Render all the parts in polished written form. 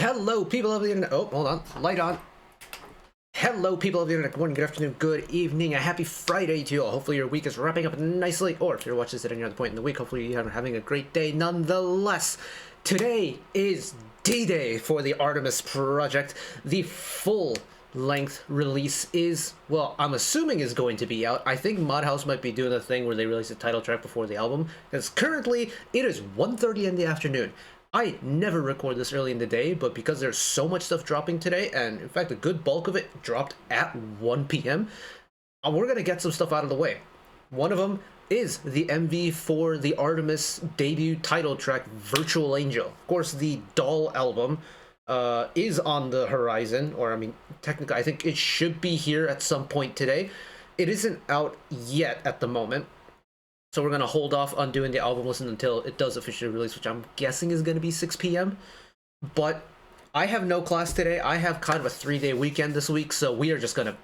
Hello, people of the internet. Oh, hold on. Light on. Hello, people of the internet. Good morning, good afternoon, good evening. A happy Friday to you all. Hopefully your week is wrapping up nicely, or if you're watching this at any other point in the week, hopefully you're having a great day nonetheless. Today is D-Day for the ARTMS project. The full-length release is, well, I'm assuming is going to be out. I think Modhouse might be doing a thing where they release a title track before the album, because currently it is 1:30 in the afternoon. I never record this early in the day, but because there's so much stuff dropping today, and in fact a good bulk of it dropped at 1 p.m., we're going to get some stuff out of the way. One of them is the MV for the ARTMS debut title track, Virtual Angel. Of course, the Doll album is on the horizon, or I mean, technically, I think it should be here at some point today. It isn't out yet at the moment. So we're going to hold off on doing the album listen until it does officially release, which I'm guessing is going to be 6 p.m. But I have no class today. I have kind of a 3-day weekend this week, so we are just going to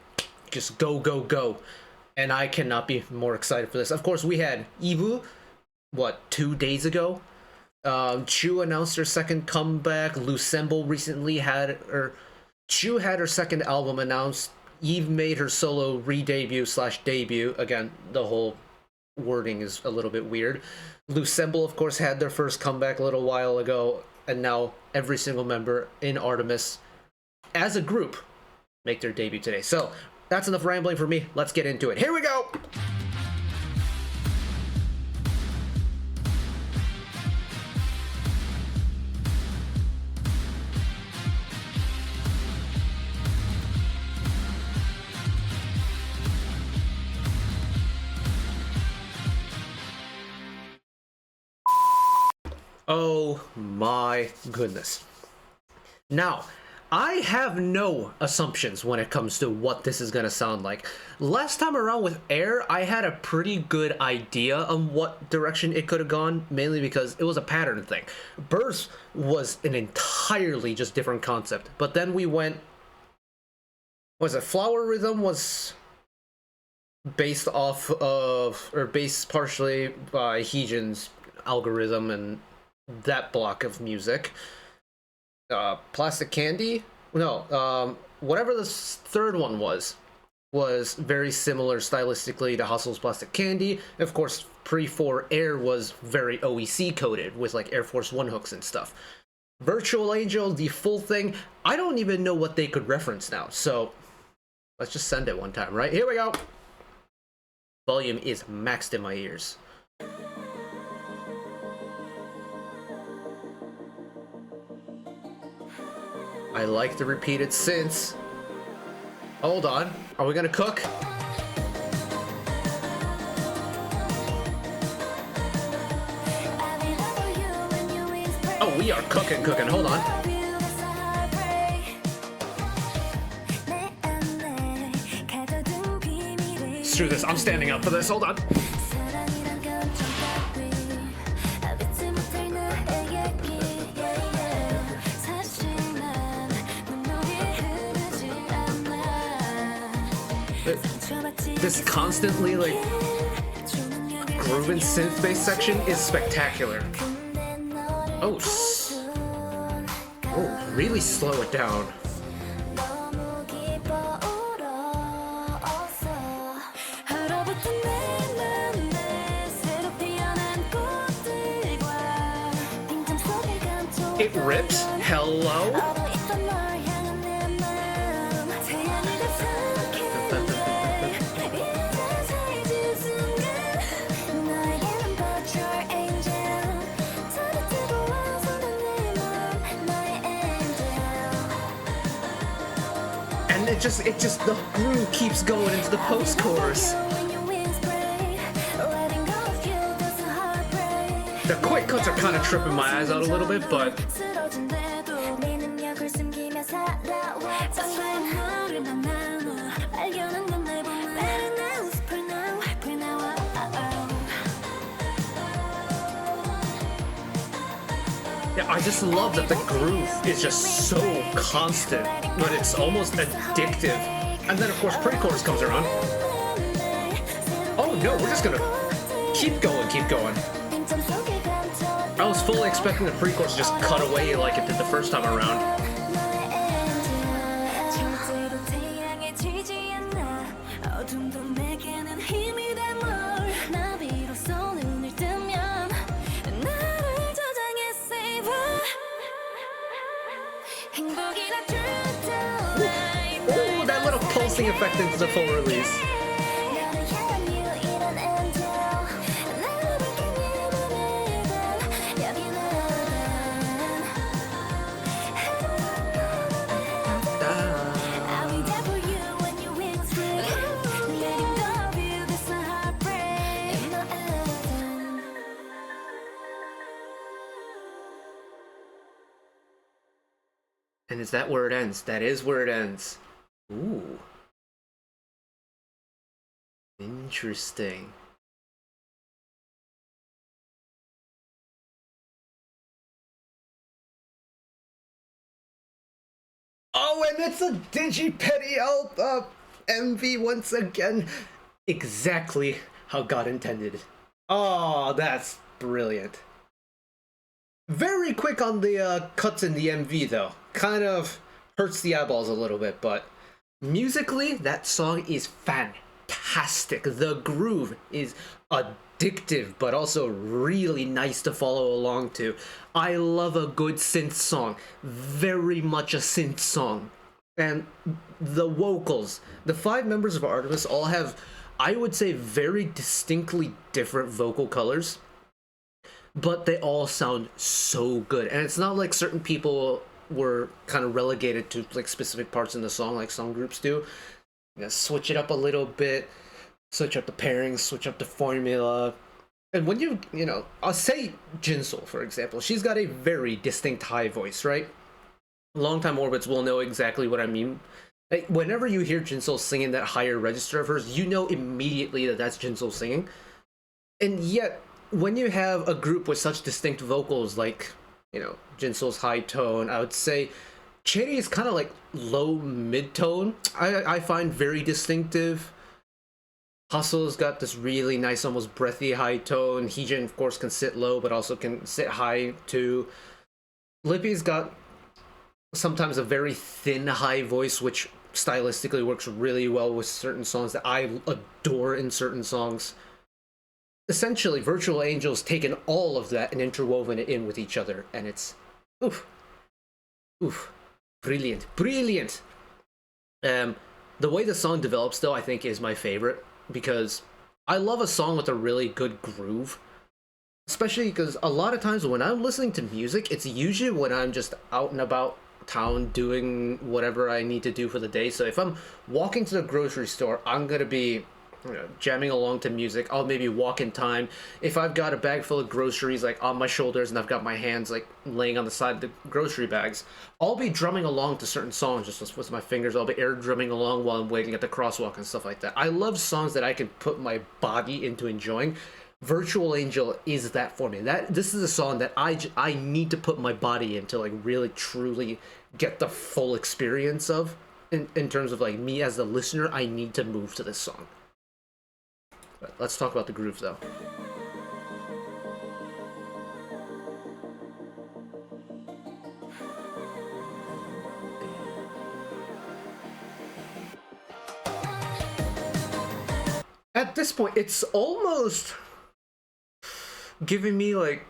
go. And I cannot be more excited for this. Of course, we had Ibu, 2 days ago? Chu announced her second comeback. Lucemble recently had Chu had her second album announced. Eve made her solo re-debut/debut. Again, the whole wording is a little bit weird. Lucemble, of course, had their first comeback a little while ago, and now every single member in ARTMS as a group make their debut today. So that's enough rambling for me. Let's get into it. Here we go! Oh my goodness. Now, I have no assumptions when it comes to what this is going to sound like. Last time around with Air, I had a pretty good idea on what direction it could have gone, mainly because it was a pattern thing. Burst was an entirely just different concept, but then we went... Was it Flower Rhythm was based off of, or based partially by Heejin's algorithm and that block of music. Plastic Candy? No, whatever the third one was very similar stylistically to Hustle's Plastic Candy. Of course, pre-4 Air was very OEC coded with like Air Force One hooks and stuff. Virtual Angel, the full thing, I don't even know what they could reference now, so let's just send it one time, right? Here we go! Volume is maxed in my ears. I like the repeated synths. Hold on. Are we gonna cook? Oh, we are cooking. Hold on. Screw this. I'm standing up for this. Hold on. This constantly like grooving synth-based section is spectacular. Oh, really slow it down. It rips. Hello? It just the groove keeps going into the post-chorus. The quick cuts are kind of tripping my eyes out a little bit, but yeah, I just love that the groove is just so constant, but it's almost addictive. And then, of course, pre-chorus comes around. Oh no, we're just gonna keep going. I was fully expecting the pre-chorus to just cut away like it did the first time around. Ooh, that little pulsing effect into the full release. And is that where it ends? That is where it ends. Ooh. Interesting. Oh, and it's a Digipedi MV once again. Exactly how God intended. Oh, that's brilliant. Very quick on the cuts in the MV though. Kind of hurts the eyeballs a little bit, but musically, that song is fantastic. The groove is addictive, but also really nice to follow along to. I love a good synth song. Very much a synth song. And the vocals. The 5 members of ARTMS all have, I would say, very distinctly different vocal colors. But they all sound so good. And it's not like certain people were kind of relegated to like specific parts in the song like some groups do. You know, switch it up a little bit, switch up the pairings, switch up the formula. And when you know, I'll say Jinsoul, for example, she's got a very distinct high voice, right? Longtime orbits will know exactly what I mean. Like, whenever you hear Jinsoul singing that higher register of hers, you know immediately that that's Jinsoul singing. And yet, when you have a group with such distinct vocals like, you know, Jinsoul's high tone, I would say Cherry is kind of like low mid-tone. I find very distinctive. Hustle's got this really nice, almost breathy high tone. Heejin, of course, can sit low, but also can sit high too. Lippy's got sometimes a very thin high voice, which stylistically works really well with certain songs that I adore in certain songs. Essentially, Virtual Angel's taken all of that and interwoven it in with each other, and it's brilliant. The way the song develops, though, I think is my favorite, because I love a song with a really good groove, especially because a lot of times when I'm listening to music, it's usually when I'm just out and about town doing whatever I need to do for the day. So if I'm walking to the grocery store, I'm gonna be, you know, jamming along to music. I'll maybe walk in time. If I've got a bag full of groceries like on my shoulders and I've got my hands like laying on the side of the grocery bags, I'll be drumming along to certain songs just with my fingers. I'll be air drumming along while I'm waiting at the crosswalk and stuff like that. I love songs that I can put my body into enjoying. Virtual Angel is that for me. This is a song that I need to put my body into, like, really truly get the full experience of. In terms of like me as the listener, I need to move to this song. But let's talk about the groove though. At this point, it's almost giving me like,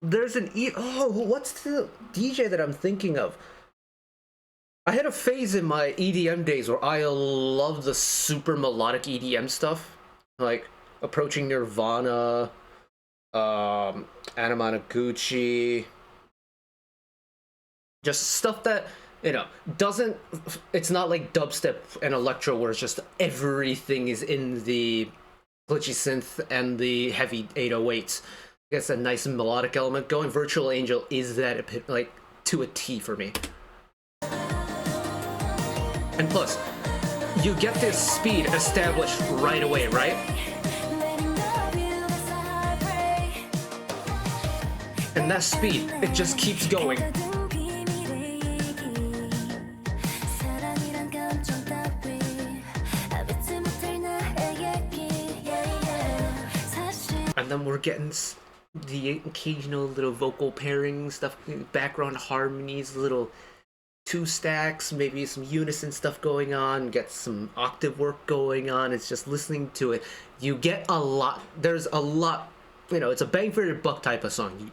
there's an what's the DJ that I'm thinking of? I had a phase in my EDM days where I loved the super melodic EDM stuff, like Approaching Nirvana, Anamanaguchi, just stuff that, you know, it's not like dubstep and electro where it's just everything is in the glitchy synth and the heavy 808s. Gets a nice melodic element going. Virtual Angel is that, like, to a T for me. And plus, you get this speed established right away, right? And that speed, it just keeps going. And then we're getting the occasional little vocal pairing stuff, background harmonies, little two stacks, maybe some unison stuff going on, get some octave work going on. It's just listening to it. You get a lot. There's a lot, you know, it's a bang for your buck type of song.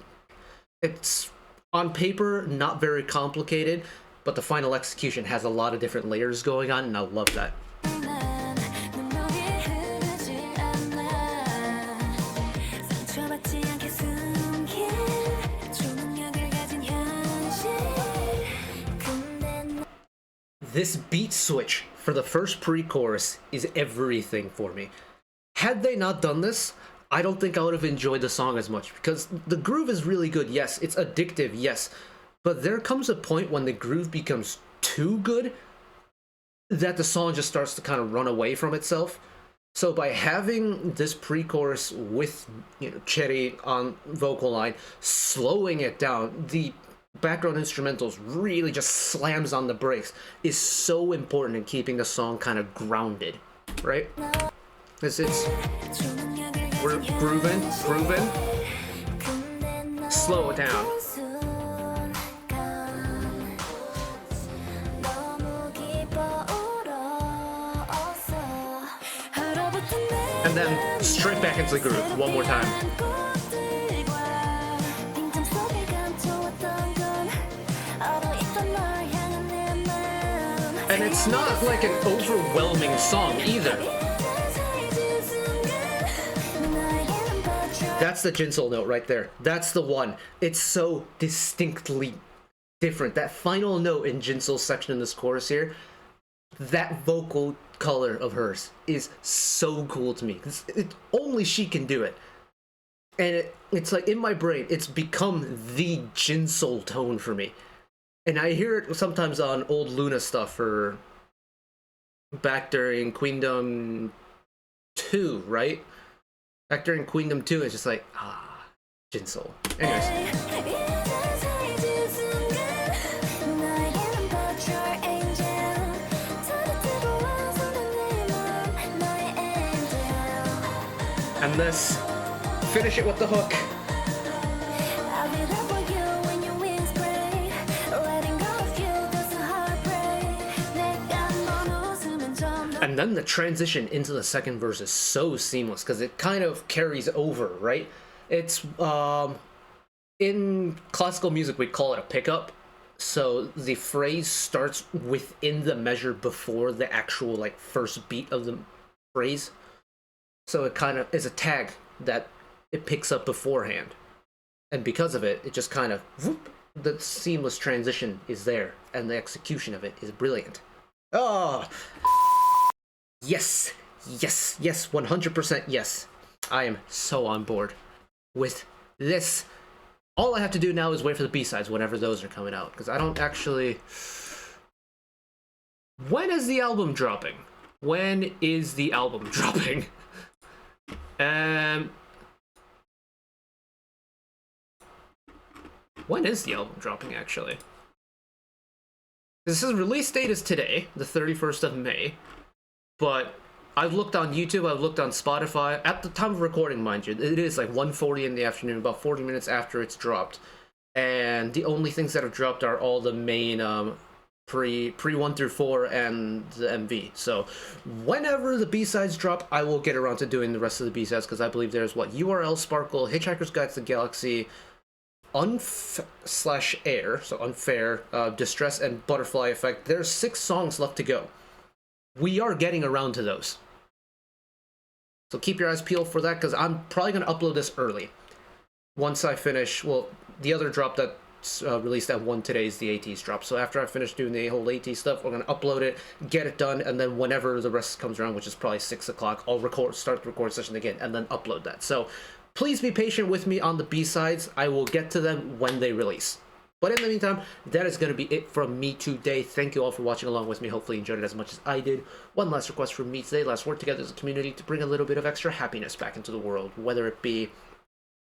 It's On paper, not very complicated, but the final execution has a lot of different layers going on, and I love that. This beat switch for the first pre-chorus is everything for me. Had they not done this, I don't think I would have enjoyed the song as much, because the groove is really good, yes, it's addictive, yes, but there comes a point when the groove becomes too good that the song just starts to kind of run away from itself. So by having this pre-chorus with, you know, Cherry on vocal line, slowing it down, the background instrumentals really just slams on the brakes, is so important in keeping the song kind of grounded, right? Because we're grooving, slow it down. And then straight back into the groove one more time. And it's not like an overwhelming song either. That's the Jinsol note right there. That's the one. It's so distinctly different. That final note in Jinsol's section in this chorus here, that vocal color of hers is so cool to me. Only she can do it. And it's like in my brain, it's become the Jinsol tone for me. And I hear it sometimes on old Luna stuff, or back during Queendom 2, right? Back during Queendom 2, it's just like, Jinsol. Anyways. And this, finish it with the hook. And then the transition into the second verse is so seamless because it kind of carries over, right? It's, in classical music, we call it a pickup. So the phrase starts within the measure before the actual, like, first beat of the phrase. So it kind of is a tag that it picks up beforehand. And because of it, it just kind of, whoop, the seamless transition is there. And the execution of it is brilliant. Oh! Yes, 100% yes. I am so on board with this. All I have to do now is wait for the B-sides whenever those are coming out, because I don't actually... When is the album dropping? When is the album dropping? When is the album dropping, actually? This is release date is today, the 31st of May. But I've looked on YouTube, I've looked on Spotify. At the time of recording, mind you, it is like 1:40 in the afternoon, about 40 minutes after it's dropped. And the only things that have dropped are all the main pre 1 through 4 and the MV. So whenever the B-sides drop, I will get around to doing the rest of the B-sides, because I believe there's what, URL, Sparkle, Hitchhiker's Guide to the Galaxy, /Air, so Unfair, Distress, and Butterfly Effect. There's 6 songs left to go. We are getting around to those. So keep your eyes peeled for that, because I'm probably going to upload this early. Once I finish, well, the other drop that's released at 1 today is the AT drop. So after I finish doing the whole AT stuff, we're going to upload it, get it done, and then whenever the rest comes around, which is probably 6 o'clock, I'll start the record session again, and then upload that. So please be patient with me on the B-sides. I will get to them when they release. But in the meantime, that is going to be it from me today. Thank you all for watching along with me. Hopefully you enjoyed it as much as I did. One last request from me today. Let's work together as a community to bring a little bit of extra happiness back into the world. Whether it be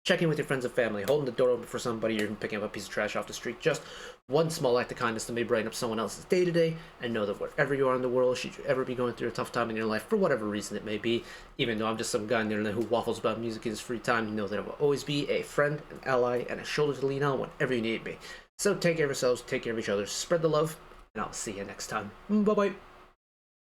checking with your friends and family, holding the door open for somebody, or even picking up a piece of trash off the street. Just one small act of kindness that may brighten up someone else's day to day. And know that wherever you are in the world, should you ever be going through a tough time in your life, for whatever reason it may be, even though I'm just some guy on the internet who waffles about music in his free time, you know that I will always be a friend, an ally, and a shoulder to lean on whenever you need me. So take care of yourselves, take care of each other, spread the love, and I'll see you next time. Bye-bye.